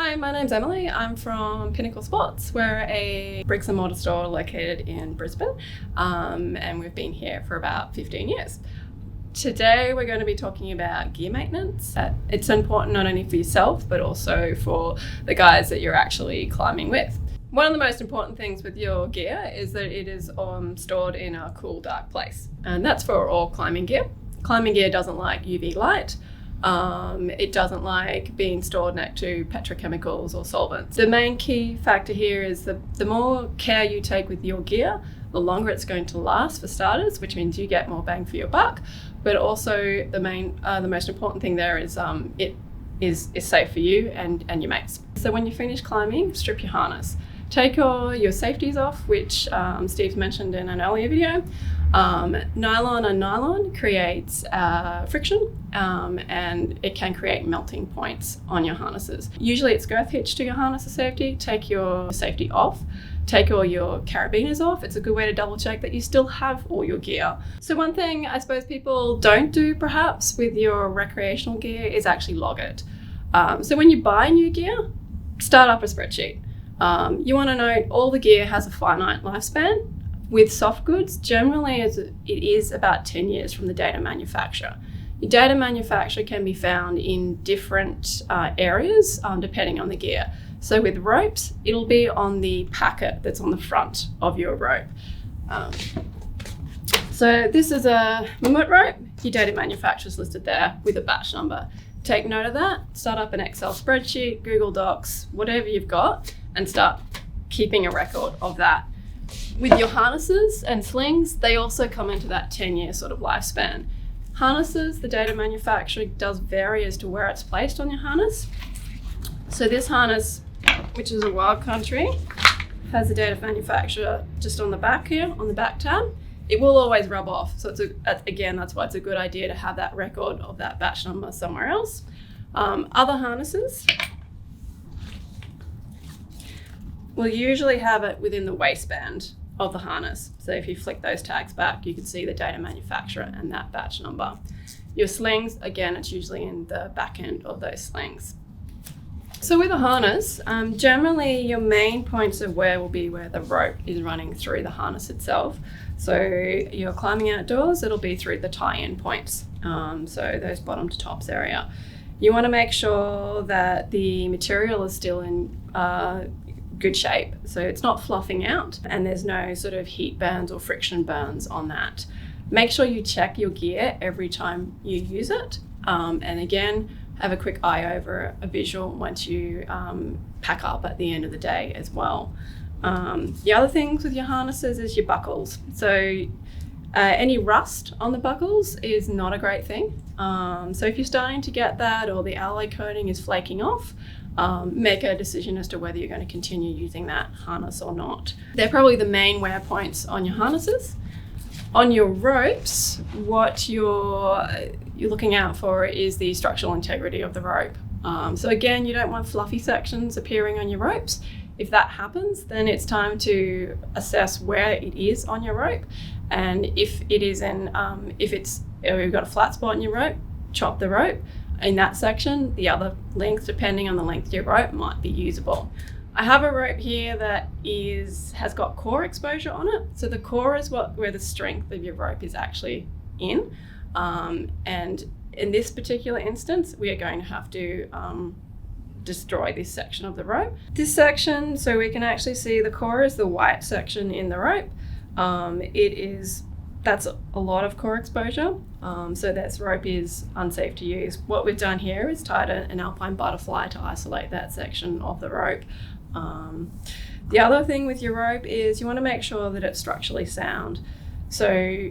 Hi, my name's Emily. I'm from Pinnacle Sports. We're a bricks and mortar store located in Brisbane, and we've been here for about 15 years. Today we're going to be talking about gear maintenance. It's important not only for yourself, but also for the guys that you're actually climbing with. One of the most important things with your gear is that it is stored in a cool, dark place. And that's for all climbing gear. Climbing gear doesn't like UV light. It doesn't like being stored next to petrochemicals or solvents. The main key factor here is the more care you take with your gear, the longer it's going to last for starters, which means you get more bang for your buck. But also the most important thing there is it is safe for you and your mates. So when you finish climbing, strip your harness. Take your safeties off, which Steve's mentioned in an earlier video. Nylon on nylon creates friction and it can create melting points on your harnesses. Usually it's girth hitched to your harness of safety. Take your safety off. Take all your carabiners off. It's a good way to double check that you still have all your gear. So one thing I suppose people don't do perhaps with your recreational gear is actually log it. So when you buy new gear, start up a spreadsheet. You want to know all the gear has a finite lifespan. With soft goods, generally it is about 10 years from the date of manufacture. Your date of manufacture can be found in different areas depending on the gear. So with ropes, it'll be on the packet that's on the front of your rope. So this is a Mammut rope. Your date of manufacture is listed there with a batch number. Take note of that, start up an Excel spreadsheet, Google Docs, whatever you've got, and start keeping a record of that. With your harnesses and slings, they also come into that 10-year sort of lifespan. Harnesses, the date of manufacture does vary as to where it's placed on your harness. So this harness, which is a Wild Country, has the date of manufacture just on the back here, on the back tab. It will always rub off. So that's why it's a good idea to have that record of that batch number somewhere else. Other harnesses will usually have it within the waistband of the harness. So if you flick those tags back, you can see the date of manufacture and that batch number. Your slings, again, it's usually in the back end of those slings. So with a harness, generally your main points of wear will be where the rope is running through the harness itself. So you're climbing outdoors, it'll be through the tie-in points. So those bottom to tops area. You want to make sure that the material is still in good shape. So it's not fluffing out and there's no sort of heat burns or friction burns on that. Make sure you check your gear every time you use it. And again, have a quick eye over a visual once you pack up at the end of the day as well. The other things with your harnesses is your buckles. So any rust on the buckles is not a great thing. So if you're starting to get that or the alloy coating is flaking off, make a decision as to whether you're going to continue using that harness or not. They're probably the main wear points on your harnesses. On your ropes, what you're looking out for is the structural integrity of the rope. So again, you don't want fluffy sections appearing on your ropes. If that happens, then it's time to assess where it is on your rope. And if it is if you've got a flat spot in your rope, chop the rope. In that section, the other length, depending on the length of your rope, might be usable. I have a rope here that has got core exposure on it. So the core is where the strength of your rope is actually in. And in this particular instance, we are going to have to destroy this section of the rope. This section, so we can actually see the core is the white section in the rope. That's a lot of core exposure. So this rope is unsafe to use. What we've done here is tied an alpine butterfly to isolate that section of the rope. The other thing with your rope is you want to make sure that it's structurally sound. So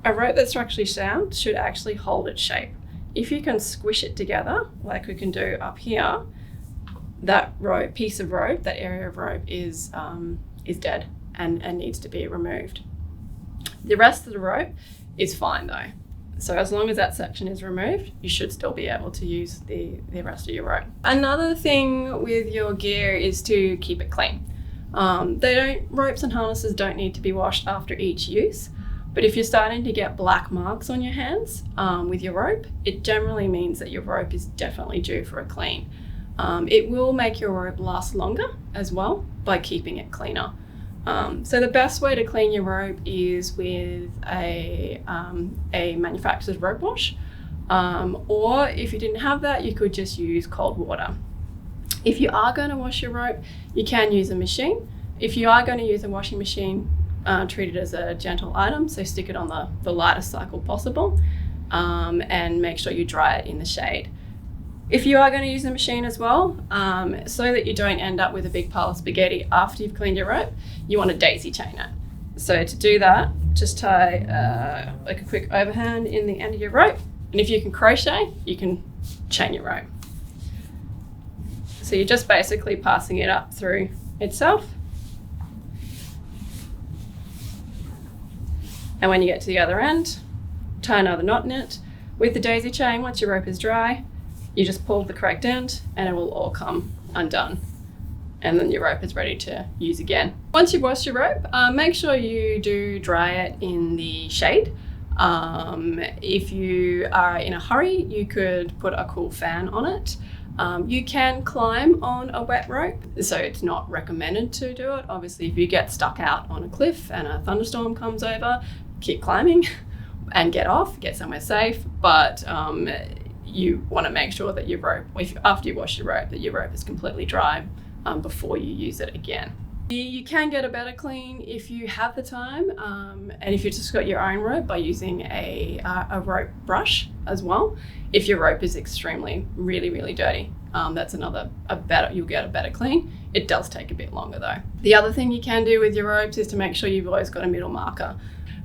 a rope that's structurally sound should actually hold its shape. If you can squish it together, like we can do up here, that piece of rope, that area of rope is dead and needs to be removed. The rest of the rope is fine though. So as long as that section is removed, you should still be able to use the rest of your rope. Another thing with your gear is to keep it clean. Ropes and harnesses don't need to be washed after each use, but if you're starting to get black marks on your hands with your rope, it generally means that your rope is definitely due for a clean. It will make your rope last longer as well by keeping it cleaner. So the best way to clean your rope is with a manufacturer's rope wash, or if you didn't have that, you could just use cold water. If you are going to wash your rope, you can use a machine. If you are going to use a washing machine, treat it as a gentle item, so stick it on the lightest cycle possible, and make sure you dry it in the shade. If you are going to use the machine as well, so that you don't end up with a big pile of spaghetti after you've cleaned your rope, you want to daisy chain it. So to do that, just tie like a quick overhand in the end of your rope, and if you can crochet, you can chain your rope. So you're just basically passing it up through itself. And when you get to the other end, tie another knot in it. With the daisy chain, once your rope is dry, you just pull the correct end and it will all come undone. And then your rope is ready to use again. Once you've washed your rope, make sure you do dry it in the shade. If you are in a hurry, you could put a cool fan on it. You can climb on a wet rope, so it's not recommended to do it. Obviously, if you get stuck out on a cliff and a thunderstorm comes over, keep climbing and get off, get somewhere safe. But you want to make sure that your rope, after you wash your rope, that your rope is completely dry before you use it again. You can get a better clean if you have the time, and if you've just got your own rope, by using a rope brush as well. If your rope is extremely, really dirty, that's you'll get a better clean. It does take a bit longer though. The other thing you can do with your ropes is to make sure you've always got a middle marker.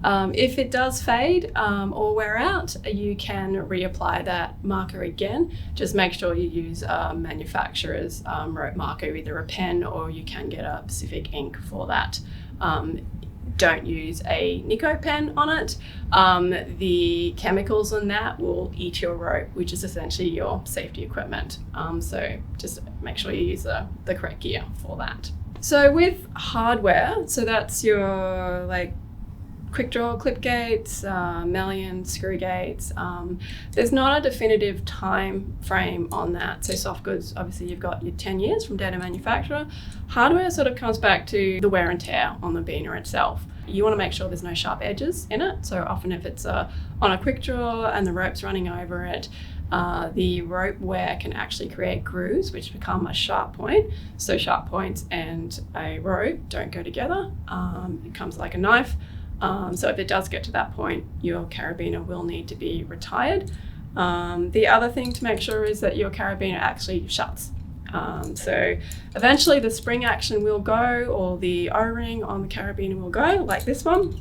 If it does fade or wear out, you can reapply that marker again. Just make sure you use a manufacturer's rope marker, either a pen, or you can get a Pacific ink for that. Don't use a Nico pen on it. The chemicals on that will eat your rope, which is essentially your safety equipment. So just make sure you use the correct gear for that. So with hardware, so that's your like quick draw clip gates, mullion screw gates. There's not a definitive time frame on that. So soft goods, obviously you've got your 10 years from date of manufacturer. Hardware sort of comes back to the wear and tear on the beaner itself. You want to make sure there's no sharp edges in it. So often if it's on a quick draw and the rope's running over it, the rope wear can actually create grooves which become a sharp point. So sharp points and a rope don't go together. It comes like a knife. So if it does get to that point, your carabiner will need to be retired. The other thing to make sure is that your carabiner actually shuts. So eventually the spring action will go, or the O-ring on the carabiner will go, like this one.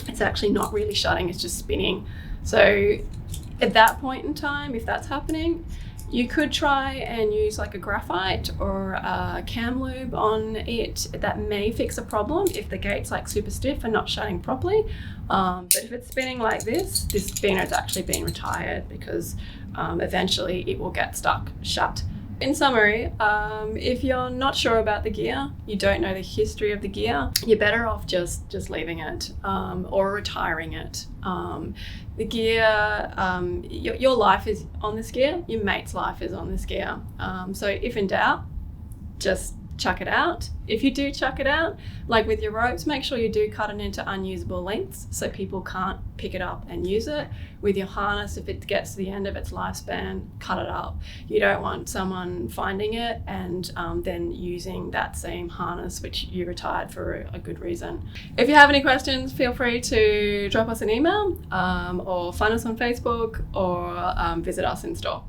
It's actually not really shutting, it's just spinning. So at that point in time, if that's happening, you could try and use like a graphite or a cam lube on it. That may fix a problem if the gate's like super stiff and not shutting properly. But if it's spinning like this beaner's actually been retired, because eventually it will get stuck shut. In summary, if you're not sure about the gear, you don't know the history of the gear, you're better off just leaving it or retiring it. The gear, your life is on this gear, your mate's life is on this gear. So if in doubt, just chuck it out. If you do chuck it out, like with your ropes, make sure you do cut it into unusable lengths so people can't pick it up and use it. With your harness, if it gets to the end of its lifespan, cut it up. You don't want someone finding it and then using that same harness which you retired for a good reason. If you have any questions, feel free to drop us an email or find us on Facebook or visit us in store.